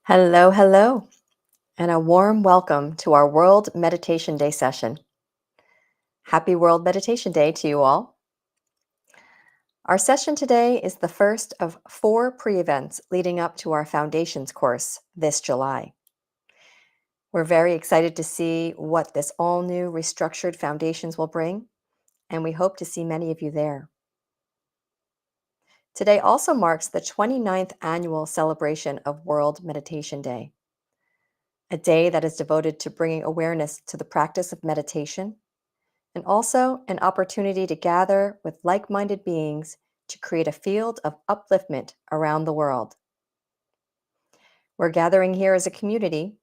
Hello, hello, and a warm welcome to our World Meditation Day session. Happy World Meditation Day to you all. Our session today is the first of 4 pre-events leading up to our Foundations course this July. We're very excited to see what this all-new restructured Foundations will bring, and we hope to see many of you there. Today also marks the 29th annual celebration of World Meditation Day, a day that is devoted to bringing awareness to the practice of meditation, and also an opportunity to gather with like-minded beings to create a field of upliftment around the world. We're gathering here as a community,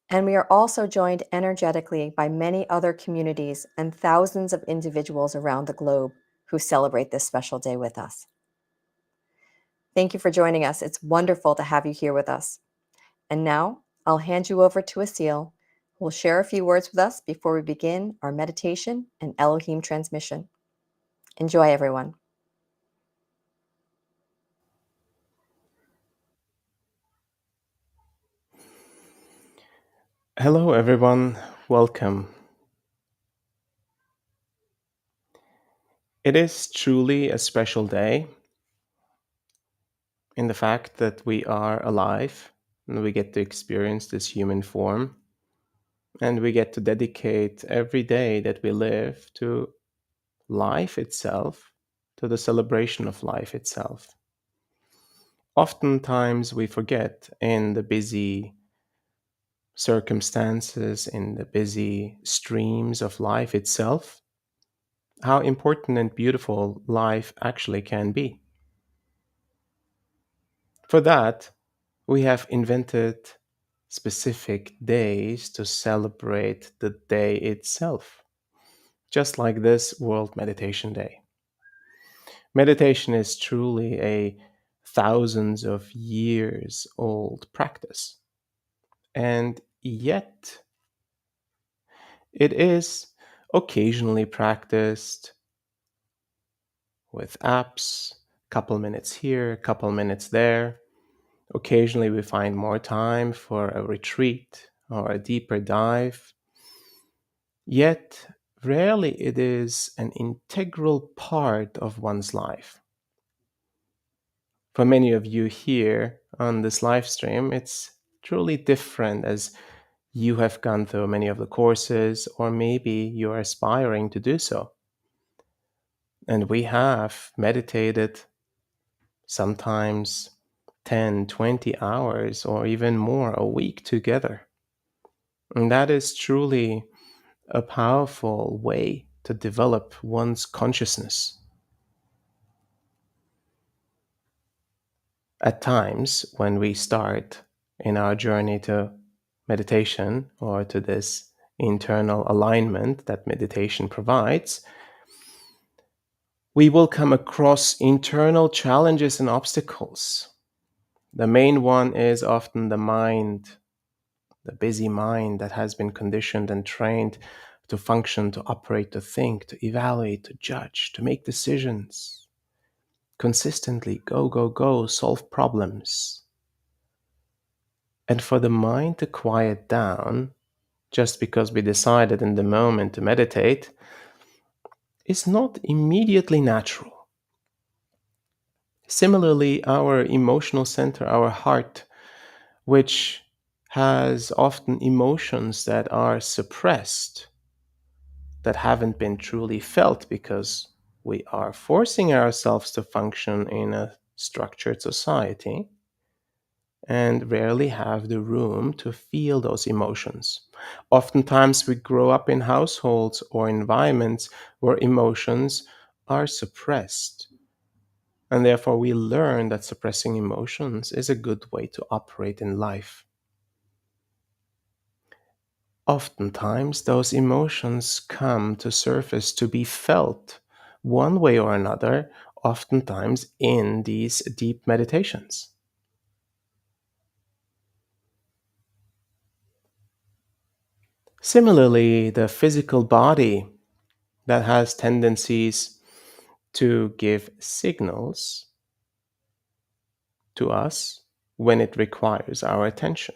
and we are also joined energetically by many other communities and thousands of individuals around the globe who celebrate this special day with us. Thank you for joining us. It's wonderful to have you here with us. And now I'll hand you over to Asil, who will share a few words with us before we begin our meditation and Elohim transmission. Enjoy, everyone. Hello, everyone. Welcome. It is truly a special day in the fact that we are alive and we get to experience this human form and we get to dedicate every day that we live to life itself, to the celebration of life itself. Oftentimes we forget in the busy circumstances, in the busy streams of life itself, how important and beautiful life actually can be. For that, we have invented specific days to celebrate the day itself, just like this World Meditation Day. Meditation is truly a thousands of years old practice, and yet it is occasionally practiced with apps, couple minutes here, couple minutes there. Occasionally we find more time for a retreat or a deeper dive. Yet, rarely it is an integral part of one's life. For many of you here on this live stream, it's truly different as you have gone through many of the courses, or maybe you're aspiring to do so. And we have meditated sometimes 10, 20 hours, or even more a week together. And that is truly a powerful way to develop one's consciousness. At times, when we start in our journey to meditation or to this internal alignment that meditation provides, we will come across internal challenges and obstacles. The main one is often the mind, the busy mind that has been conditioned and trained to function, to operate, to think, to evaluate, to judge, to make decisions. Consistently go, go, go, solve problems. And for the mind to quiet down, just because we decided in the moment to meditate, is not immediately natural. Similarly, our emotional center, our heart, which has often emotions that are suppressed, that haven't been truly felt because we are forcing ourselves to function in a structured society and rarely have the room to feel those emotions. Oftentimes, we grow up in households or environments where emotions are suppressed. And therefore, we learn that suppressing emotions is a good way to operate in life. Oftentimes, those emotions come to surface to be felt one way or another, oftentimes in these deep meditations. Similarly, the physical body that has tendencies to give signals to us when it requires our attention,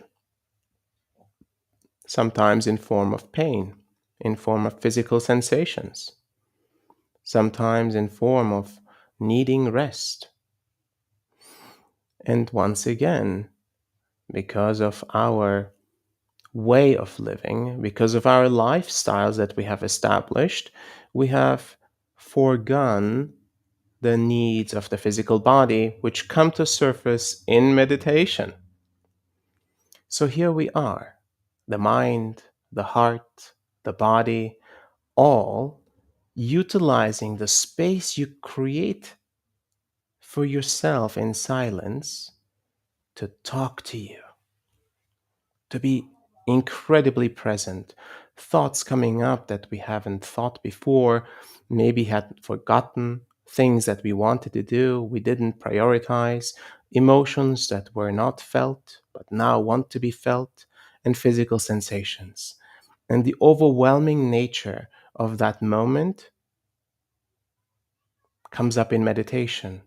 sometimes in form of pain, in form of physical sensations, sometimes in form of needing rest. And once again, because of our way of living, because of our lifestyles that we have established, we have foregone the needs of the physical body, which come to surface in meditation. So here we are, the mind, the heart, the body, all utilizing the space you create for yourself in silence to talk to you, to be incredibly present. Thoughts coming up that we haven't thought before, maybe had forgotten, things that we wanted to do, we didn't prioritize, emotions that were not felt but now want to be felt, and physical sensations. And the overwhelming nature of that moment comes up in meditation.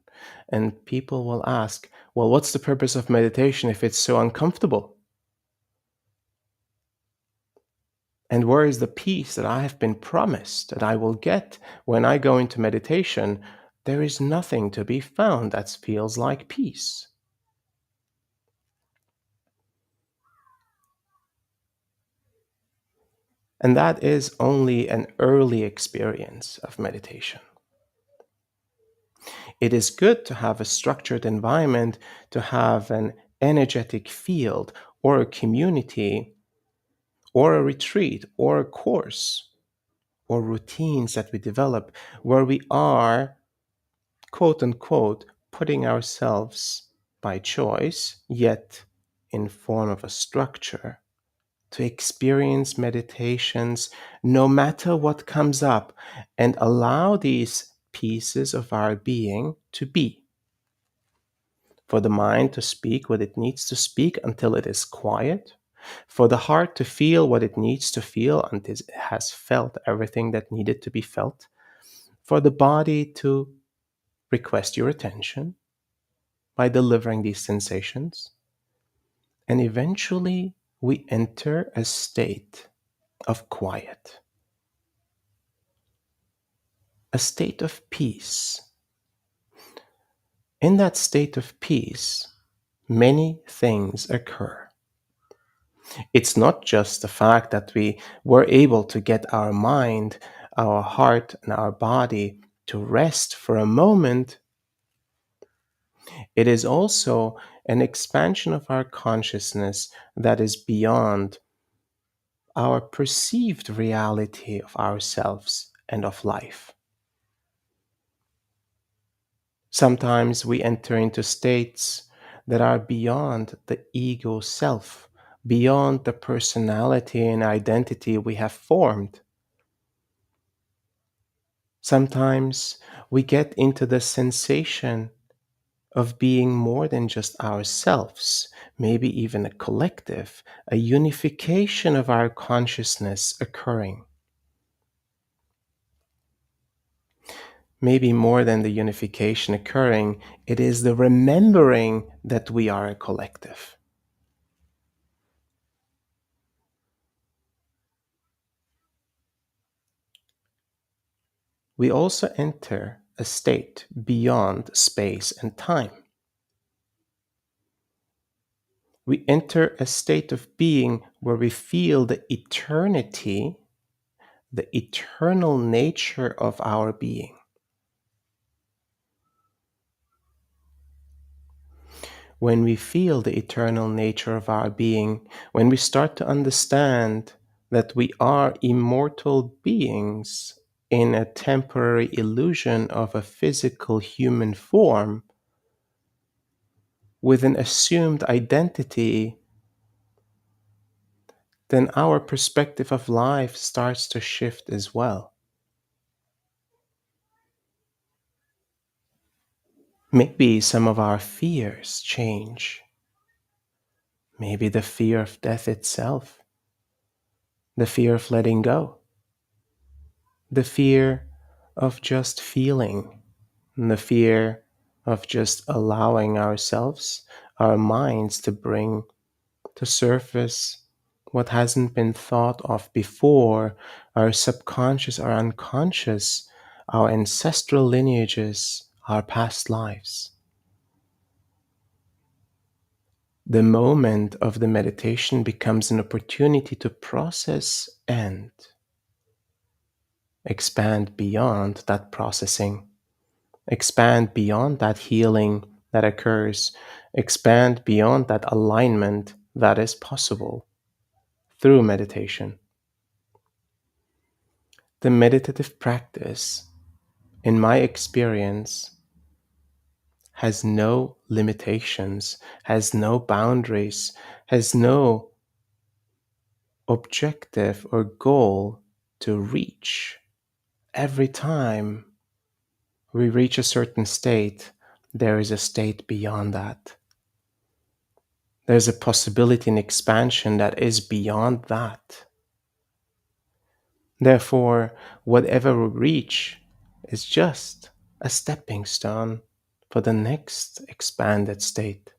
And people will ask, well, what's the purpose of meditation if it's so uncomfortable? And where is the peace that I have been promised that I will get when I go into meditation? There is nothing to be found that feels like peace. And that is only an early experience of meditation. It is good to have a structured environment, to have an energetic field or a community or a retreat or a course or routines that we develop where we are, quote unquote, putting ourselves by choice, yet in form of a structure, to experience meditations no matter what comes up and allow these pieces of our being to be. For the mind to speak what it needs to speak until it is quiet, for the heart to feel what it needs to feel until it has felt everything that needed to be felt, for the body to request your attention by delivering these sensations. And eventually, we enter a state of quiet. a state of peace. In that state of peace, many things occur. It's not just the fact that we were able to get our mind, our heart, and our body to rest for a moment. It is also an expansion of our consciousness that is beyond our perceived reality of ourselves and of life. Sometimes we enter into states that are beyond the ego self, beyond the personality and identity we have formed. Sometimes we get into the sensation of being more than just ourselves, maybe even a collective, a unification of our consciousness occurring. Maybe more than the unification occurring, it is the remembering that we are a collective. We also enter a state beyond space and time. We enter a state of being where we feel the eternity, the eternal nature of our being. When we feel the eternal nature of our being, when we start to understand that we are immortal beings in a temporary illusion of a physical human form with an assumed identity, then our perspective of life starts to shift as well. Maybe some of our fears change. Maybe the fear of death itself, the fear of letting go, the fear of just feeling, and the fear of just allowing ourselves, our minds to bring to surface what hasn't been thought of before, our subconscious, our unconscious, our ancestral lineages, our past lives. The moment of the meditation becomes an opportunity to process and expand beyond that processing, expand beyond that healing that occurs, expand beyond that alignment that is possible through meditation. The meditative practice, in my experience, has no limitations, has no boundaries, has no objective or goal to reach. Every time we reach a certain state, there is a state beyond that. There's a possibility and expansion that is beyond that. Therefore, whatever we reach is just a stepping stone for the next expanded state.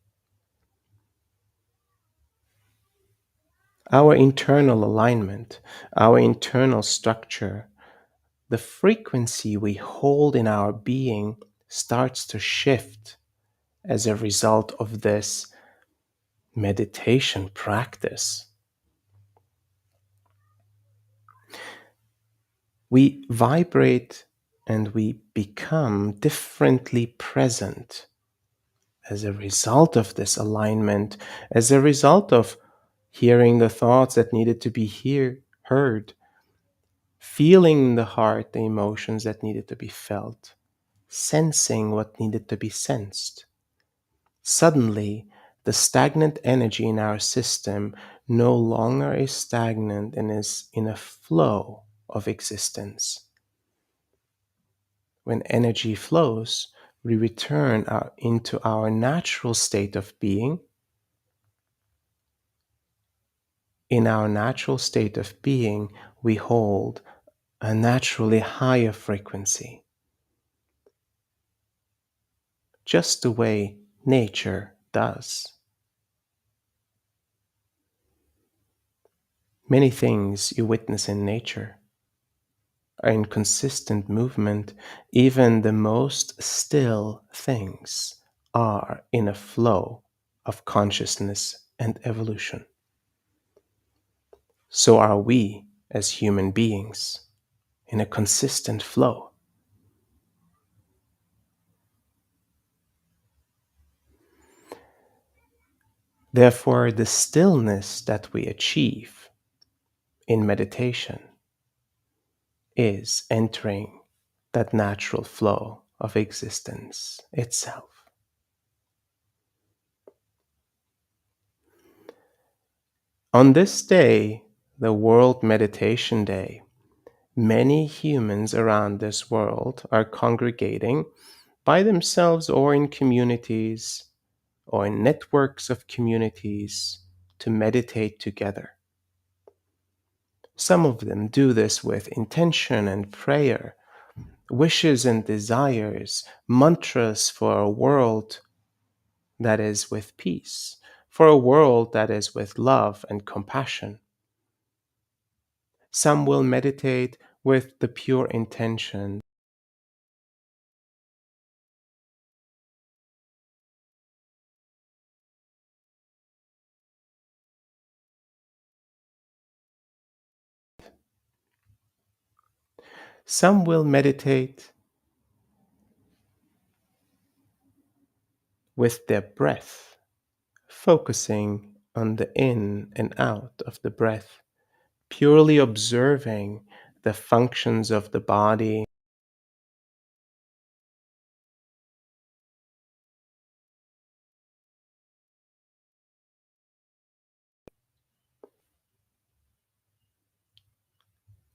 Our internal alignment, our internal structure, the frequency we hold in our being starts to shift as a result of this meditation practice. We vibrate and we become differently present as a result of this alignment, as a result of hearing the thoughts that needed to be heard, feeling in the heart the emotions that needed to be felt, sensing what needed to be sensed. Suddenly, the stagnant energy in our system no longer is stagnant and is in a flow of existence. When energy flows, we return into our natural state of being. In our natural state of being, we hold a naturally higher frequency, just the way nature does. Many things you witness in nature are in consistent movement, even the most still things are in a flow of consciousness and evolution. So are we as human beings in a consistent flow. Therefore, the stillness that we achieve in meditation is entering that natural flow of existence itself. On this day, the World Meditation Day, many humans around this world are congregating by themselves or in communities or in networks of communities to meditate together. Some of them do this with intention and prayer, wishes and desires, mantras for a world that is with peace, for a world that is with love and compassion. Some will meditate with the pure intention. Some will meditate with their breath, focusing on the in and out of the breath, purely observing the functions of the body.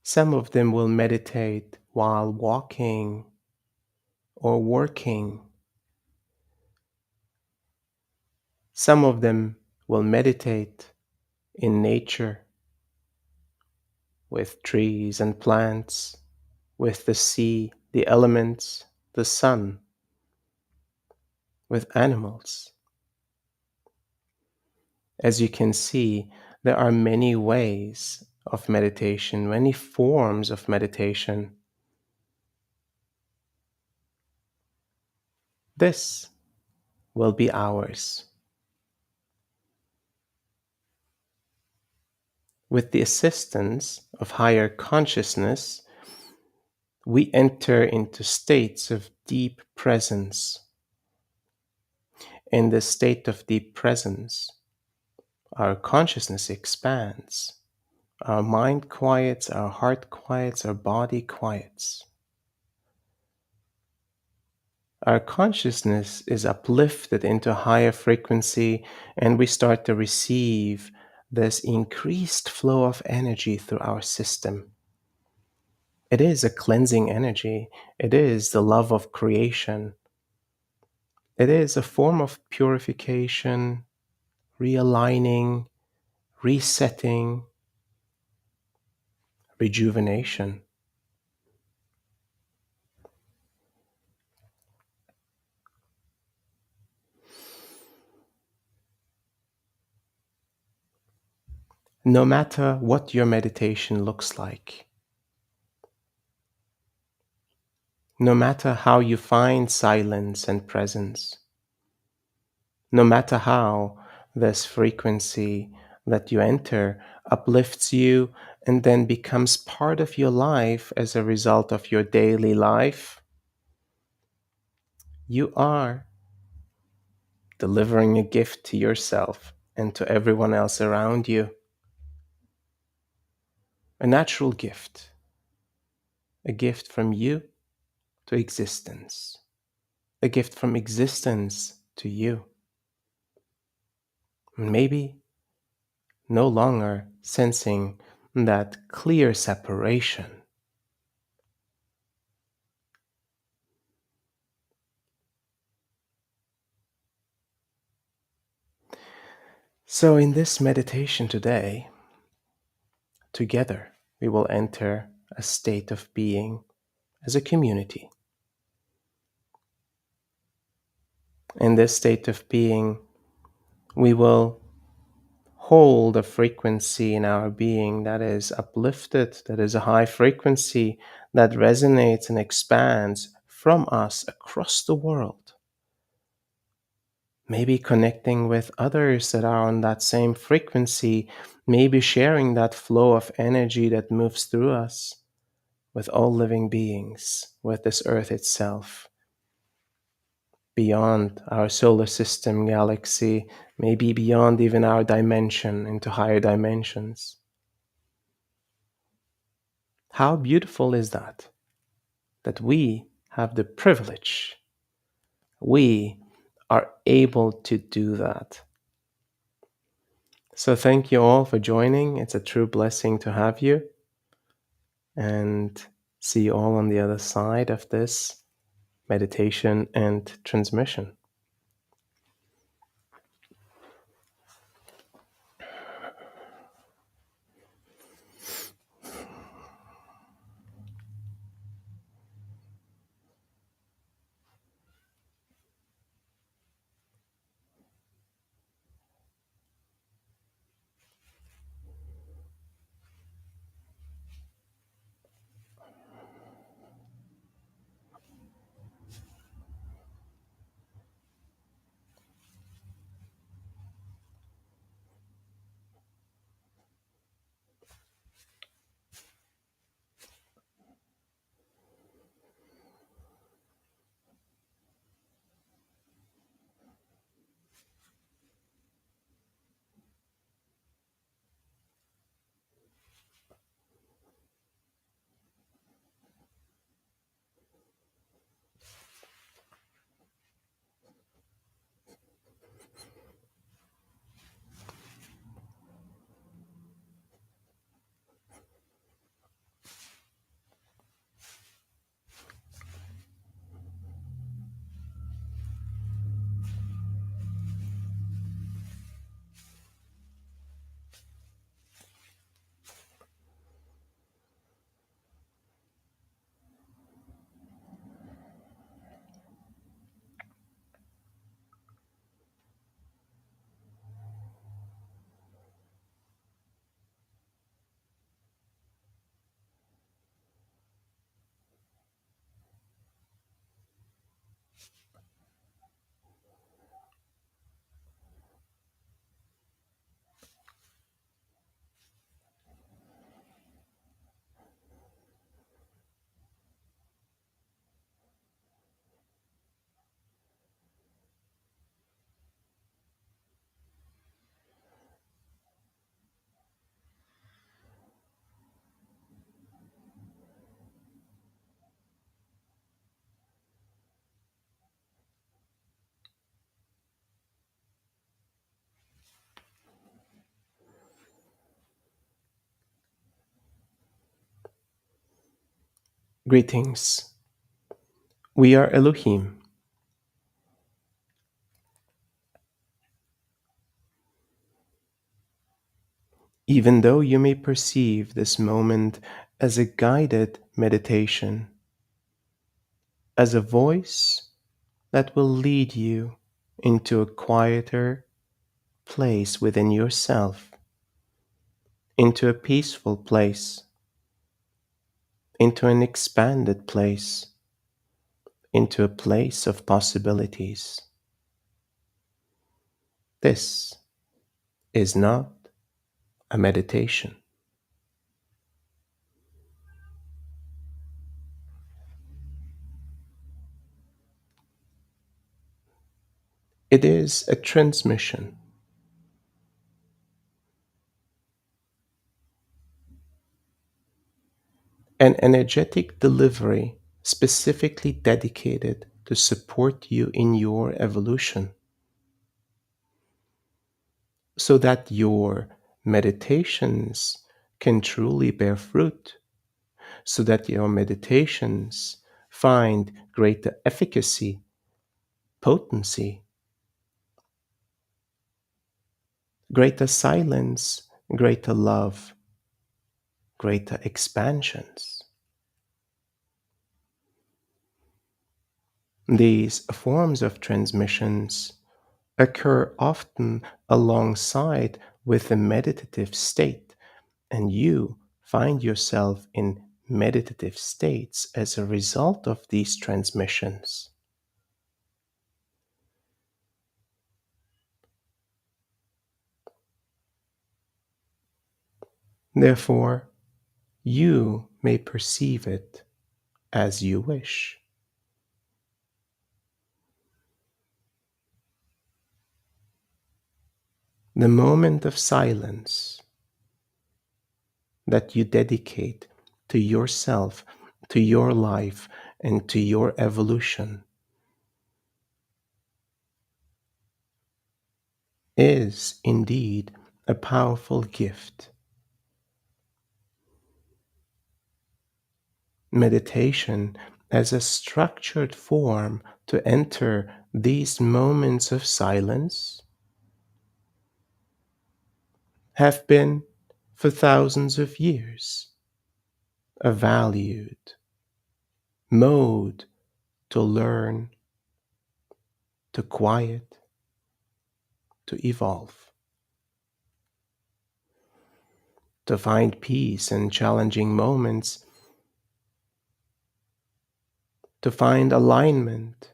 Some of them will meditate while walking or working. Some of them will meditate in nature with trees and plants, with the sea, the elements, the sun, with animals. As you can see, there are many ways of meditation, many forms of meditation. This will be ours. With the assistance of higher consciousness, we enter into states of deep presence. In this state of deep presence, our consciousness expands. Our mind quiets, our heart quiets, our body quiets. Our consciousness is uplifted into a higher frequency, and we start to receive this increased flow of energy through our system. It is a cleansing energy. It is the love of creation. It is a form of purification, realigning, resetting, rejuvenation. No matter what your meditation looks like, no matter how you find silence and presence, no matter how this frequency that you enter uplifts you and then becomes part of your life as a result of your daily life, you are delivering a gift to yourself and to everyone else around you. A natural gift, a gift from you to existence, a gift from existence to you. Maybe no longer sensing that clear separation. So, in this meditation today, together we will enter a state of being as a community. In this state of being, we will hold a frequency in our being that is uplifted, that is a high frequency that resonates and expands from us across the world. Maybe connecting with others that are on that same frequency, maybe sharing that flow of energy that moves through us with all living beings, with this earth itself, beyond our solar system galaxy, maybe beyond even our dimension into higher dimensions. How beautiful is that? That we have the privilege, we are able to do that. So, thank you all for joining. It's a true blessing to have you, and see you all on the other side of this meditation and transmission. Greetings. We are Elohim. Even though you may perceive this moment as a guided meditation, as a voice that will lead you into a quieter place within yourself, into a peaceful place, into an expanded place, into a place of possibilities. This is not a meditation. It is a transmission, an energetic delivery specifically dedicated to support you in your evolution, so that your meditations can truly bear fruit, so that your meditations find greater efficacy, potency, greater silence, greater love, greater expansions. These forms of transmissions occur often alongside with the meditative state, and you find yourself in meditative states as a result of these transmissions. Therefore, you may perceive it as you wish. The moment of silence that you dedicate to yourself, to your life, and to your evolution is indeed a powerful gift. Meditation as a structured form to enter these moments of silence have been, for thousands of years, a valued mode to learn, to quiet, to evolve, to find peace in challenging moments, to find alignment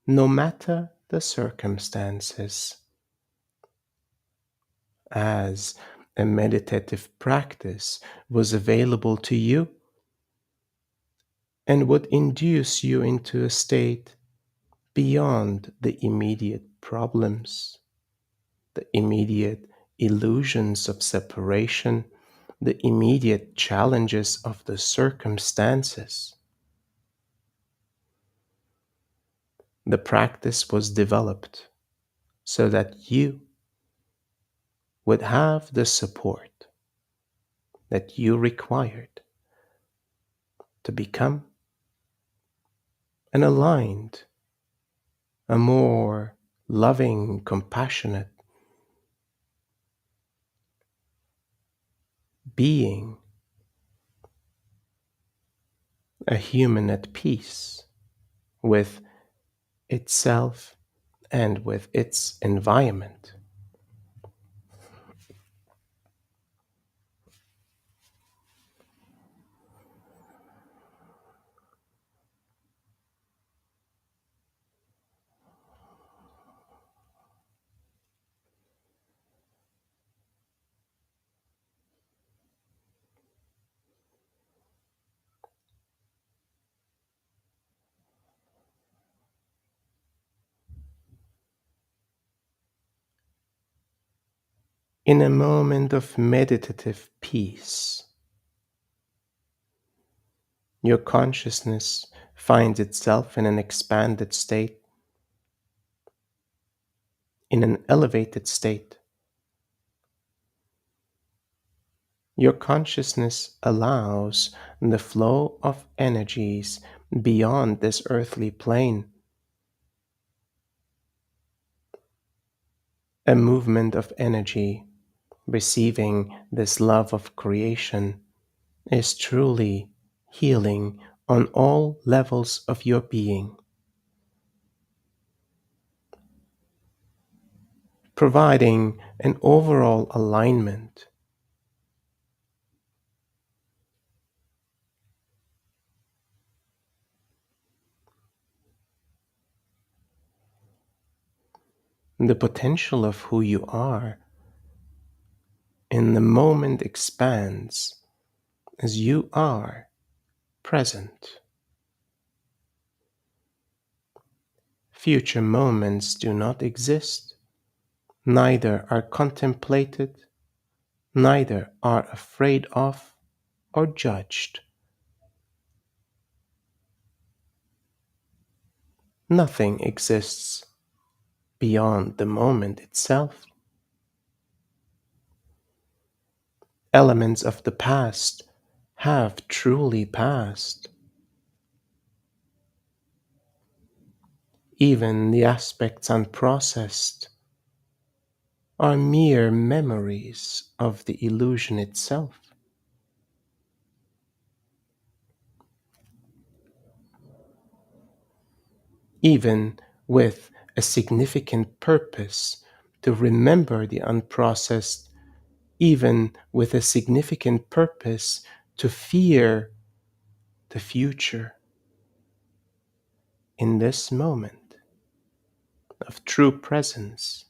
no matter the circumstances. As a meditative practice was available to you and would induce you into a state beyond the immediate problems, the immediate illusions of separation, the immediate challenges of the circumstances. The practice was developed so that you would have the support that you required to become an aligned, a more loving, compassionate being, a human at peace with itself and with its environment. In a moment of meditative peace, your consciousness finds itself in an expanded state, in an elevated state. Your consciousness allows the flow of energies beyond this earthly plane, a movement of energy receiving this love of creation is truly healing on all levels of your being, providing an overall alignment. The potential of who you are in the moment expands as you are present. Future moments do not exist, neither are contemplated, neither are afraid of or judged. Nothing exists beyond the moment itself. Elements of the past have truly passed. Even the aspects unprocessed are mere memories of the illusion itself. Even with a significant purpose to remember the unprocessed, even with a significant purpose to fear the future. In this moment of true presence,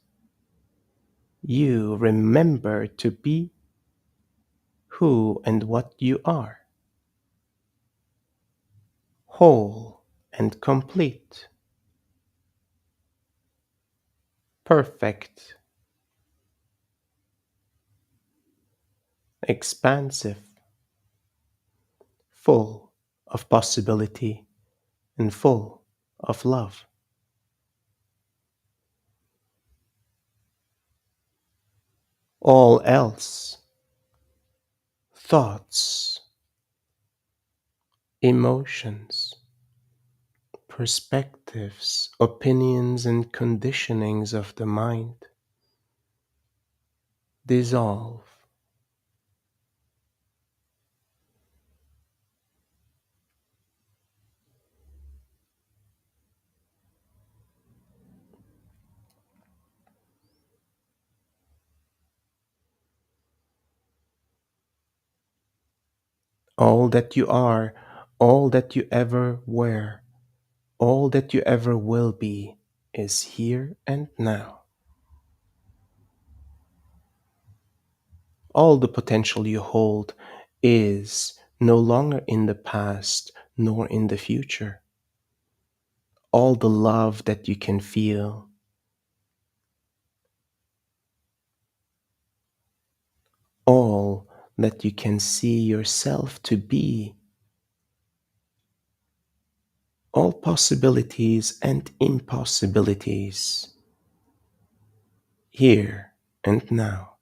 you remember to be who and what you are, whole and complete, perfect, expansive, full of possibility and full of love. All else, thoughts, emotions, perspectives, opinions, and conditionings of the mind dissolve. All that you are, all that you ever were, all that you ever will be is here and now. All the potential you hold is no longer in the past nor in the future. All the love that you can feel, all that you can see yourself to be, all possibilities and impossibilities, here and now.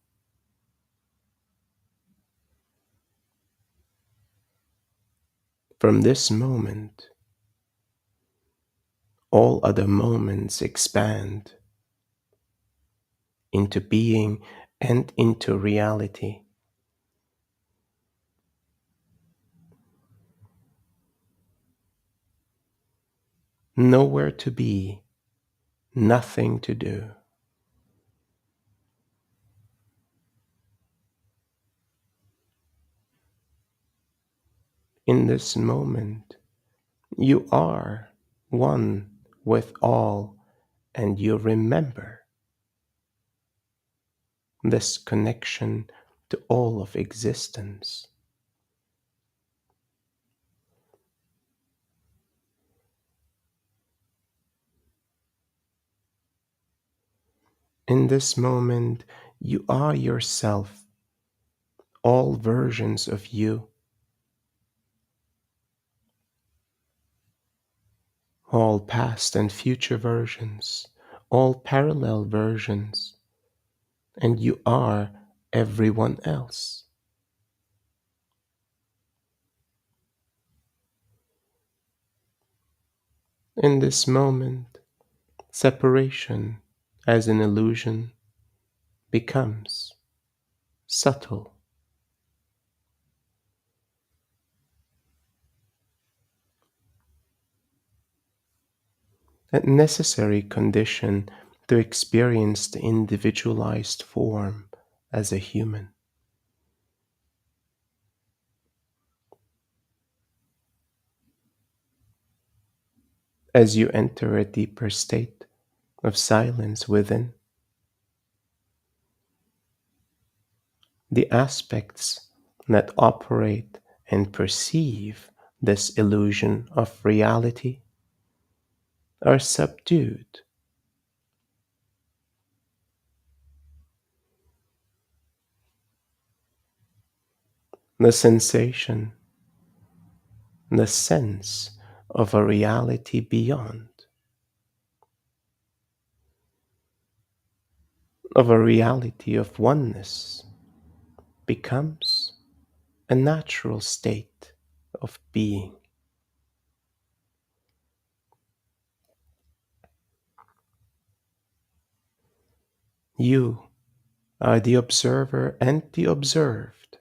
From this moment, all other moments expand into being and into reality. Nowhere to be, nothing to do. In this moment, you are one with all, and you remember this connection to all of existence. In this moment, you are yourself, all versions of you, all past and future versions, all parallel versions, and you are everyone else. In this moment, separation as an illusion becomes subtle. A necessary condition to experience the individualized form as a human. As you enter a deeper state of silence within, the aspects that operate and perceive this illusion of reality are subdued. The sensation, the sense of a reality beyond, of a reality of oneness, becomes a natural state of being. You are the observer and the observed.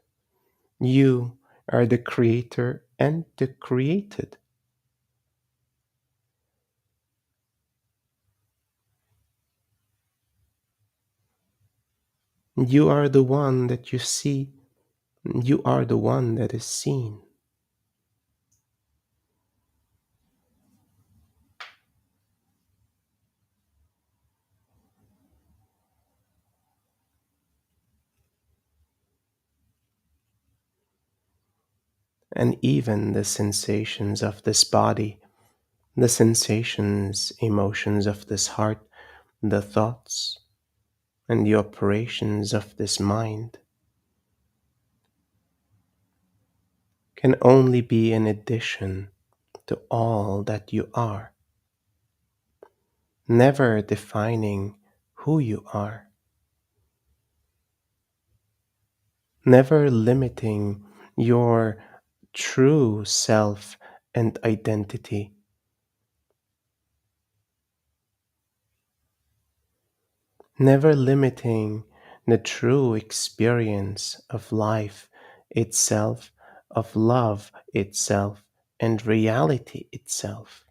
You are the creator and the created. You are the one that you see You are the one that is seen. And even the sensations of this body, the sensations, emotions of this heart, the thoughts, and the operations of this mind can only be an addition to all that you are, never defining who you are, never limiting your true self and identity, never limiting the true experience of life itself, of love itself, and reality itself.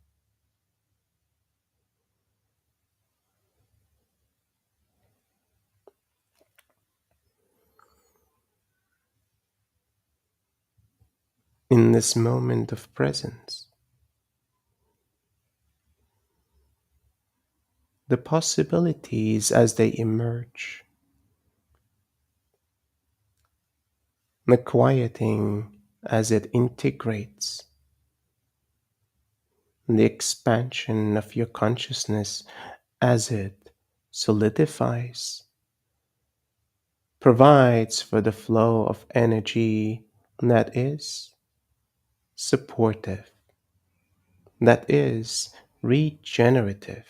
In this moment of presence, the possibilities as they emerge, the quieting as it integrates, the expansion of your consciousness as it solidifies, provides for the flow of energy that is supportive, that is regenerative,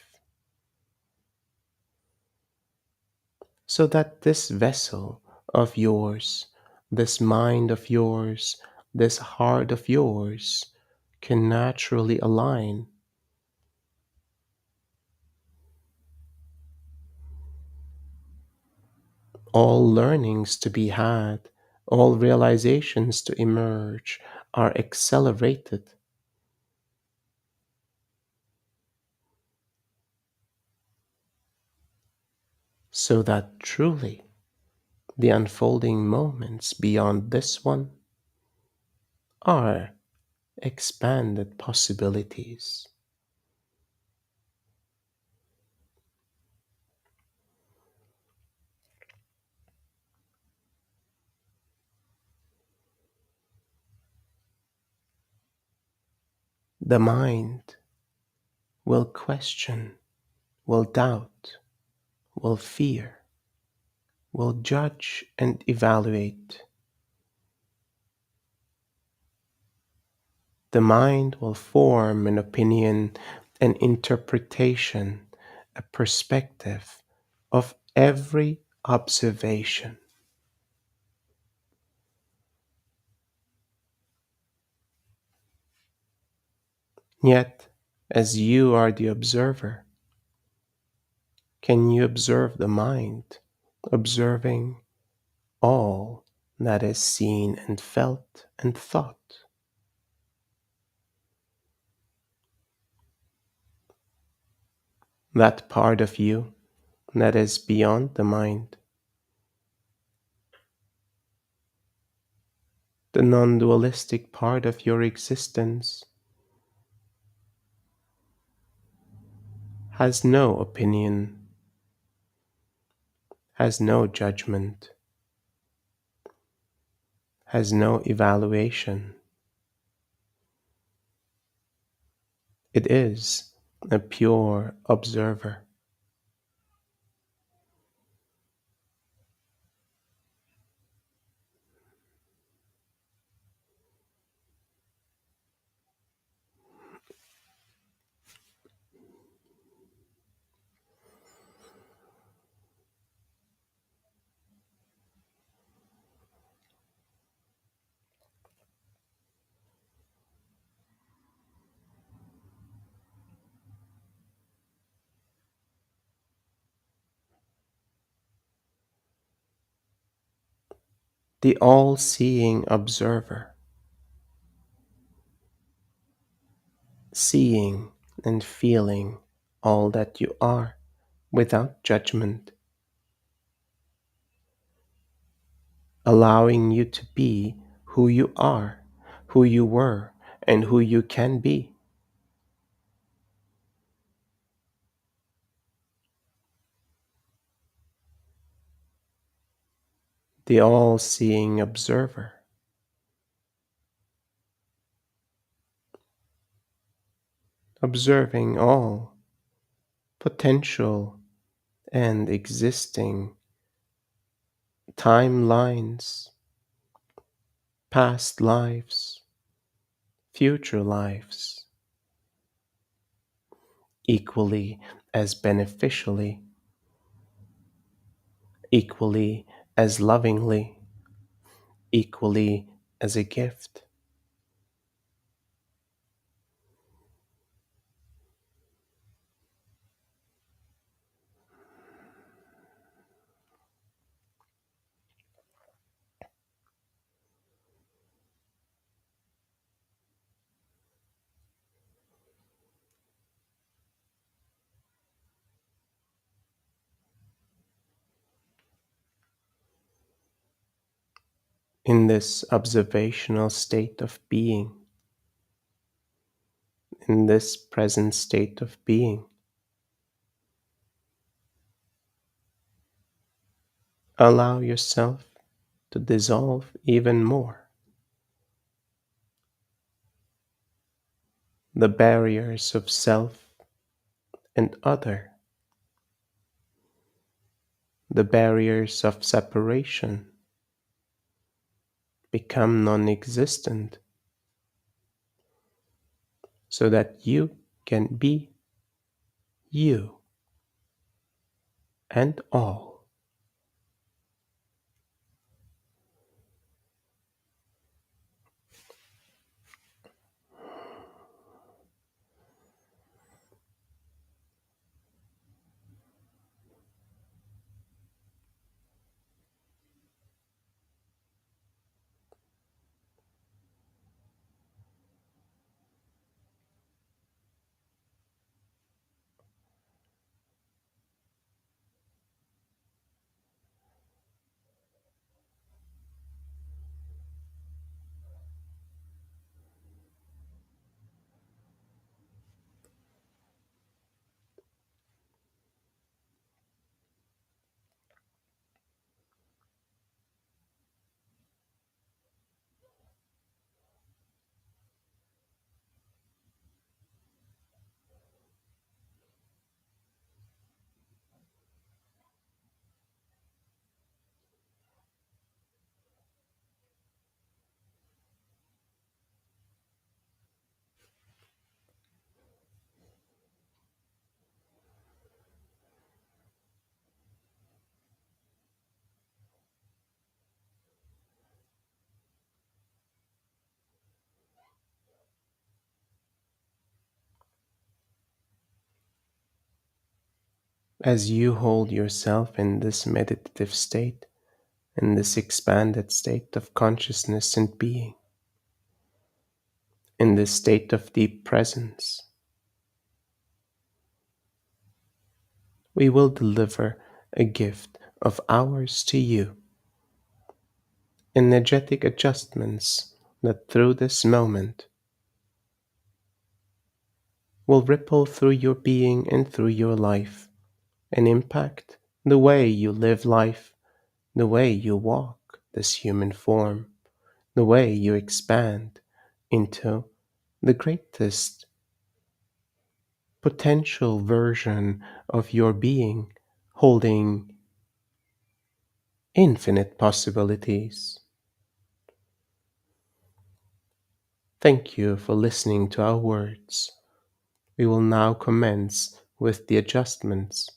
so that this vessel of yours, this mind of yours, this heart of yours can naturally align. All learnings to be had, all realizations to emerge are accelerated so that truly the unfolding moments beyond this one are expanded possibilities. The mind will question, will doubt, will fear, will judge and evaluate. The mind will form an opinion, an interpretation, a perspective of every observation. Yet, as you are the observer, can you observe the mind, observing all that is seen and felt and thought? That part of you that is beyond the mind, the non dualistic part of your existence, has no opinion, has no judgment, has no evaluation. It is a pure observer. The all seeing observer, seeing and feeling all that you are without judgment, allowing you to be who you are, who you were, and who you can be. The all seeing observer, observing all potential and existing timelines, past lives, future lives, equally as beneficially, equally as lovingly, equally as a gift. In this observational state of being, in this present state of being, allow yourself to dissolve even more the barriers of self and other, the barriers of separation become non existent so that you can be you and all. As you hold yourself in this meditative state, in this expanded state of consciousness and being, in this state of deep presence, we will deliver a gift of ours to you, energetic adjustments that through this moment will ripple through your being and through your life and impact the way you live life, the way you walk this human form, the way you expand into the greatest potential version of your being, holding infinite possibilities. Thank you for listening to our words. We will now commence with the adjustments.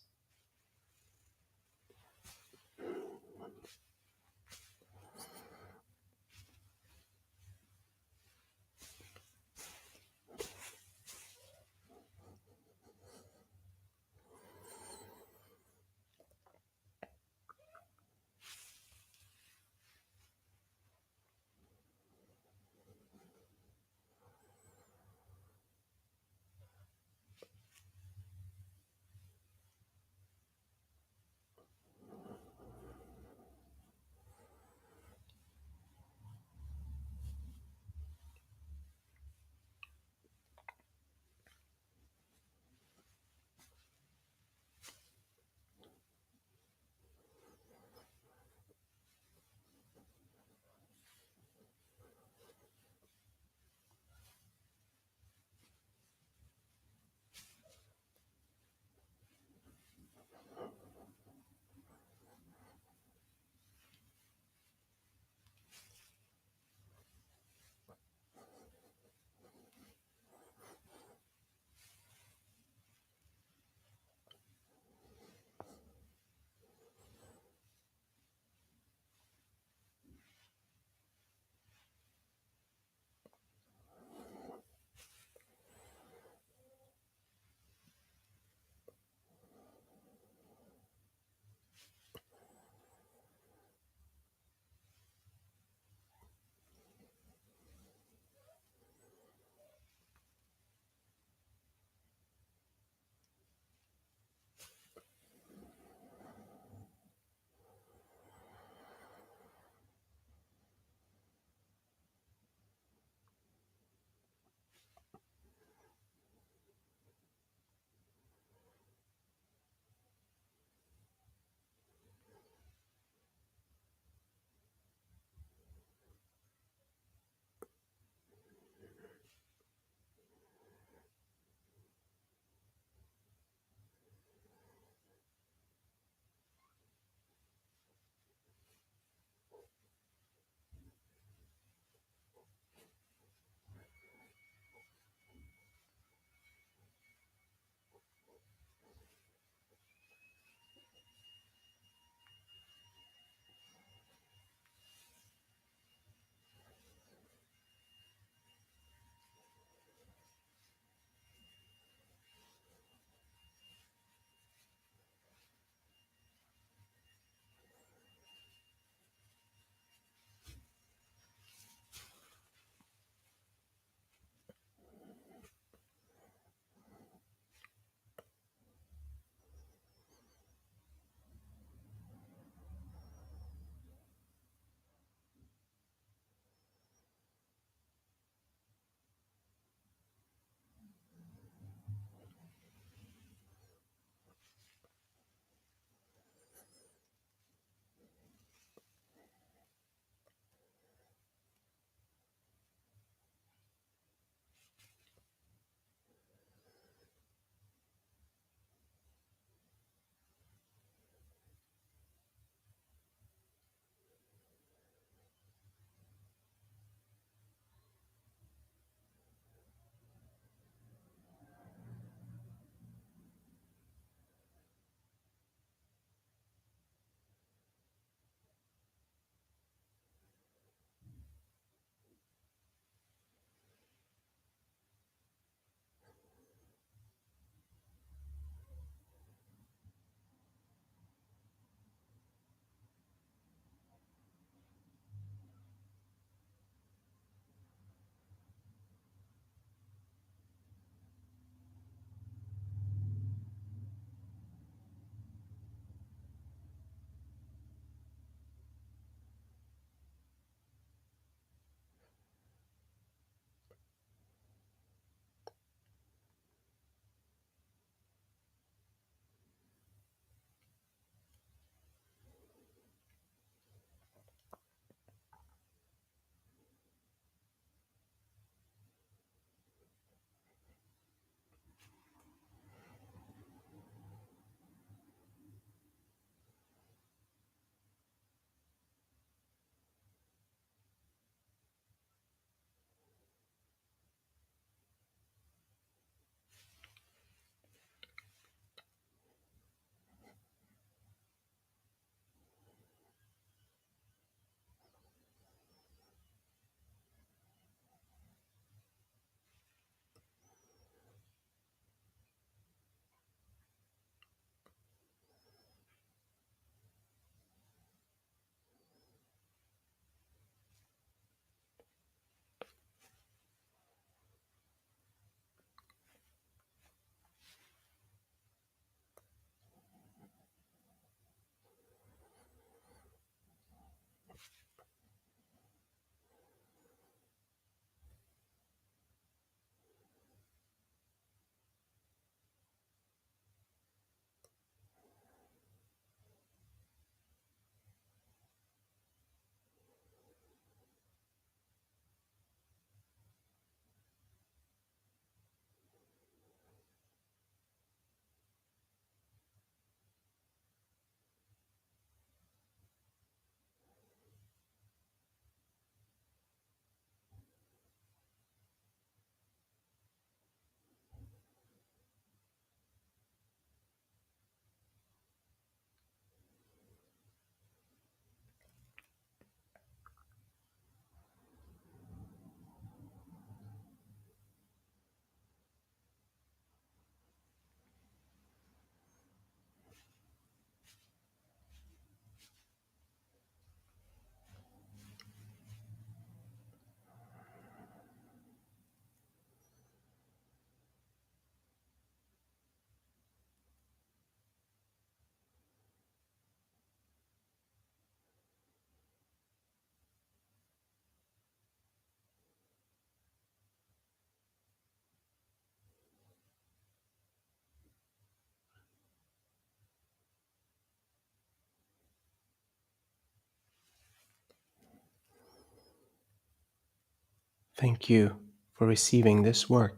Thank you for receiving this work.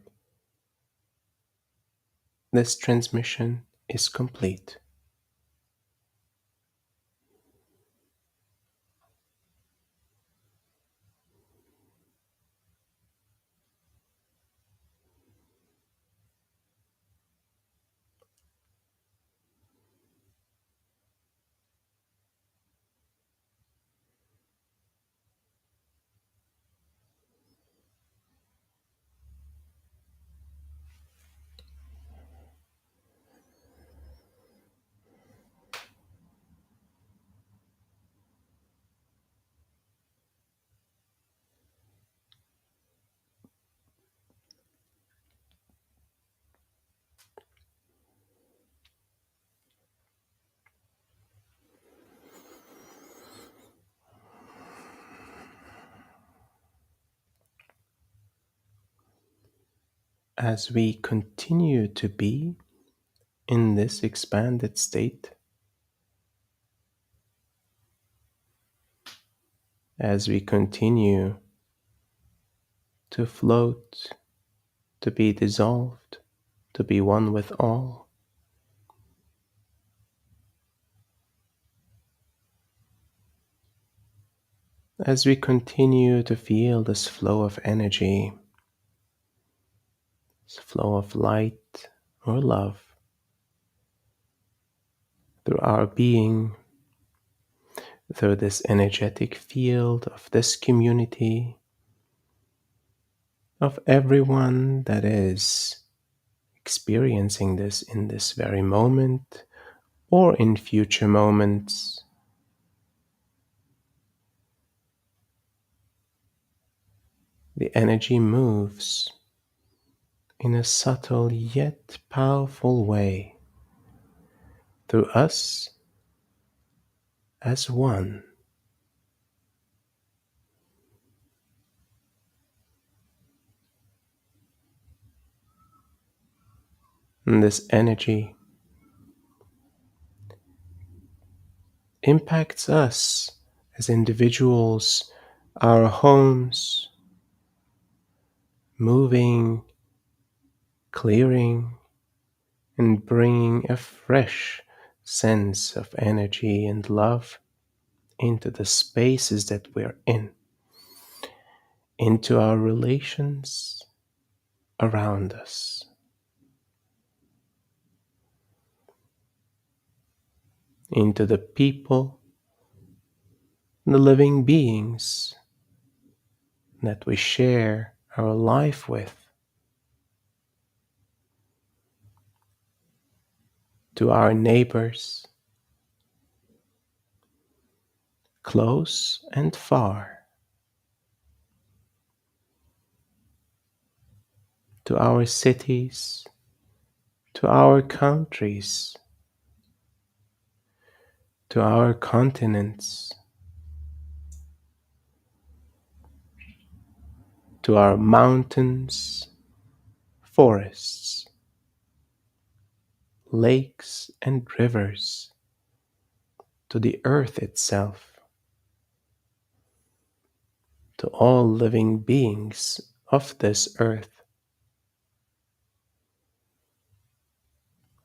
This transmission is complete. As we continue to be in this expanded state, as we continue to float, to be dissolved, to be one with all, as we continue to feel this flow of energy, this flow of light or love through our being, through this energetic field of this community, of everyone that is experiencing this in this very moment or in future moments. The energy moves in a subtle yet powerful way through us as one. And this energy impacts us as individuals, our homes, moving, clearing, and bringing a fresh sense of energy and love into the spaces that we're in, into our relations around us, into the people, the living beings that we share our life with, to our neighbors, close and far, to our cities, to our countries, to our continents, to our mountains, forests, lakes, and rivers, to the earth itself, to all living beings of this earth,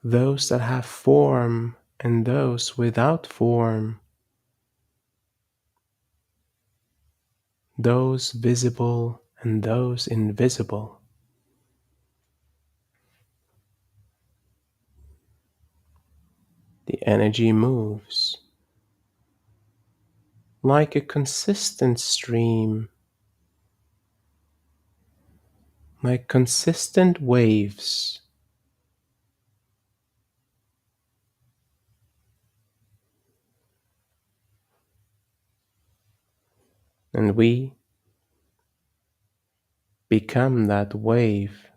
those that have form and those without form, those visible and those invisible. The energy moves like a consistent stream, like consistent waves, and we become that wave.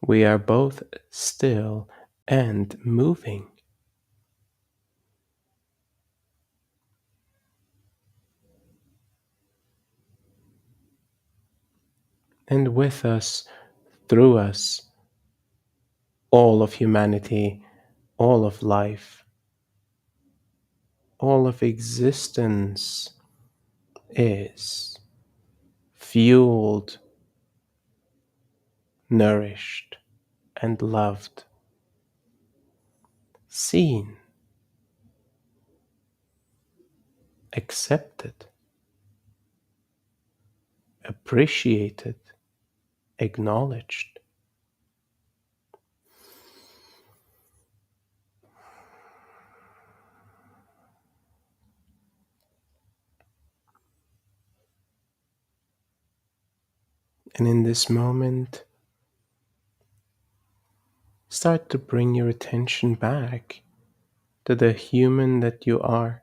We are both still and moving. And with us, through us, all of humanity, all of life, all of existence is fueled, nourished, and loved, seen, accepted, appreciated, acknowledged. And in this moment, start to bring your attention back to the human that you are,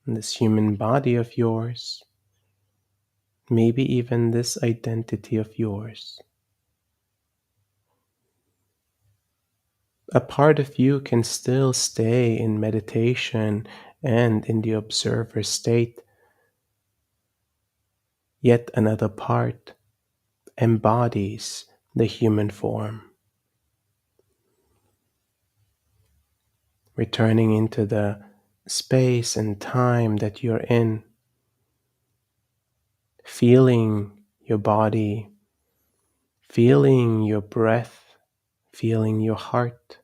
and this human body of yours, maybe even this identity of yours. A part of you can still stay in meditation and in the observer state, yet another part embodies the human form, returning into the space and time that you're in, feeling your body, feeling your breath, feeling your heart,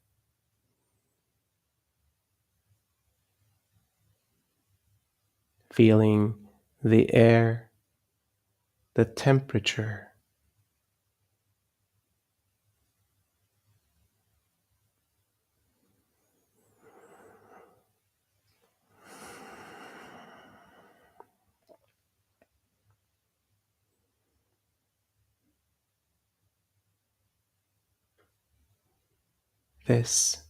feeling the air, the temperature. This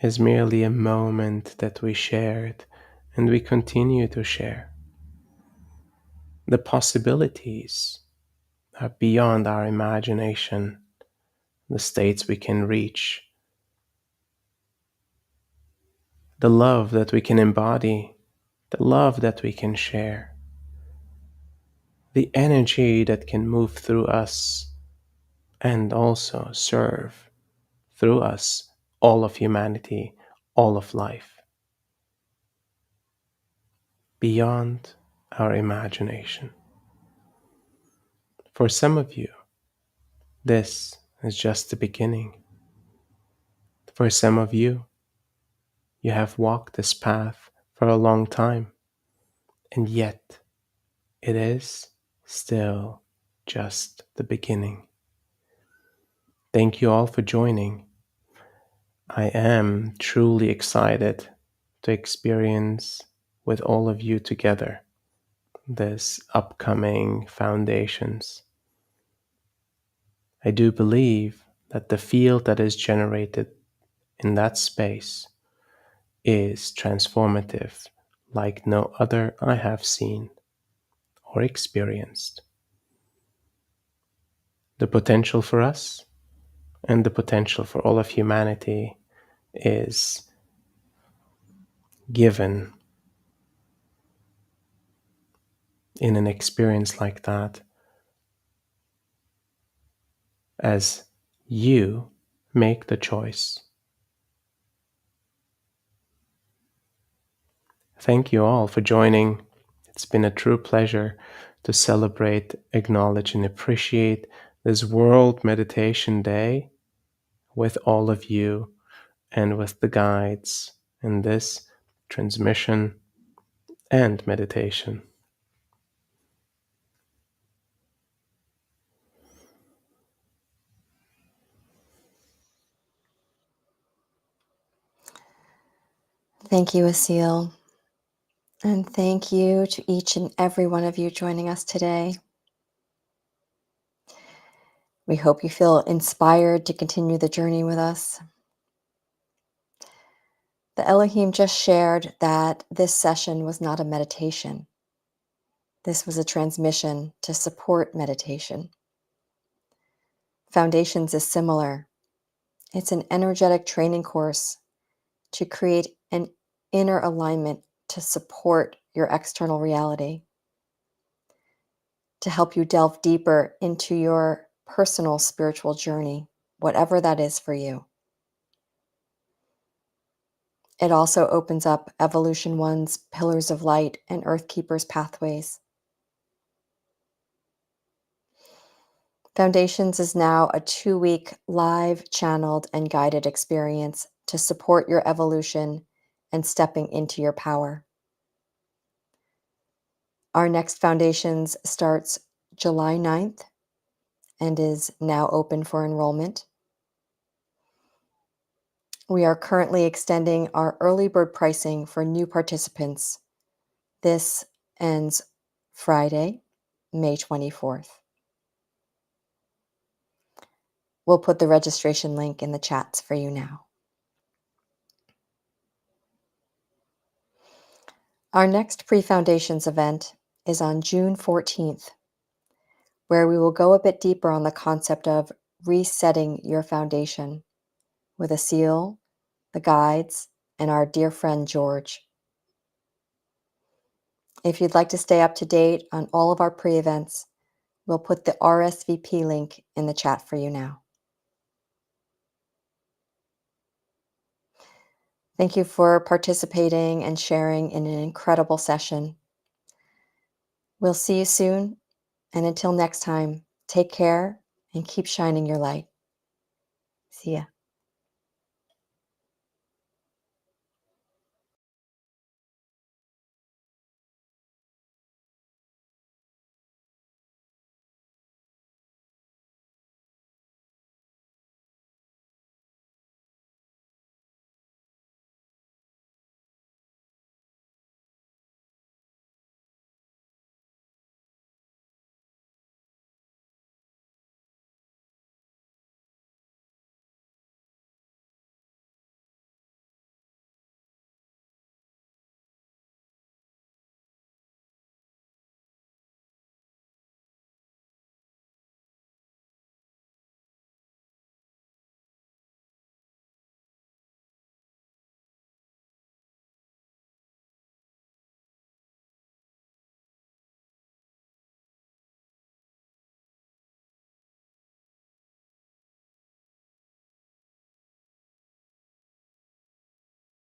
is merely a moment that we shared and we continue to share. The possibilities are beyond our imagination, the states we can reach, the love that we can embody, the love that we can share, the energy that can move through us and also serve through us all of humanity, all of life, beyond our imagination. For some of you, this is just the beginning. For some of you, you have walked this path for a long time, and yet it is still just the beginning. Thank you all for joining. I am truly excited to experience with all of you together this upcoming foundations. I do believe that the field that is generated in that space is transformative like no other I have seen or experienced. The potential for us and the potential for all of humanity is given in an experience like that as you make the choice. Thank you all for joining. It's been a true pleasure to celebrate, acknowledge, and appreciate this World Meditation Day with all of you and with the guides in this transmission and meditation. Thank you, Asil. And thank you to each and every one of you joining us today. We hope you feel inspired to continue the journey with us. The Elohim just shared that this session was not a meditation. This was a transmission to support meditation. Foundations is similar. It's an energetic training course to create an inner alignment to support your external reality, to help you delve deeper into your personal spiritual journey, whatever that is for you. It also opens up Evolution One's Pillars of Light and Earthkeeper's pathways. Foundations is now a 2-week live, channeled, and guided experience to support your evolution and stepping into your power. Our next Foundations starts July 9th and is now open for enrollment. We are currently extending our early bird pricing for new participants. This ends Friday, May 24th. We'll put the registration link in the chats for you now. Our next pre-Foundations event is on June 14th, where we will go a bit deeper on the concept of resetting your foundation with Asil, the guides, and our dear friend George. If you'd like to stay up to date on all of our pre-events, we'll put the RSVP link in the chat for you now. Thank you for participating and sharing in an incredible session. We'll see you soon, and until next time, take care and keep shining your light. See ya.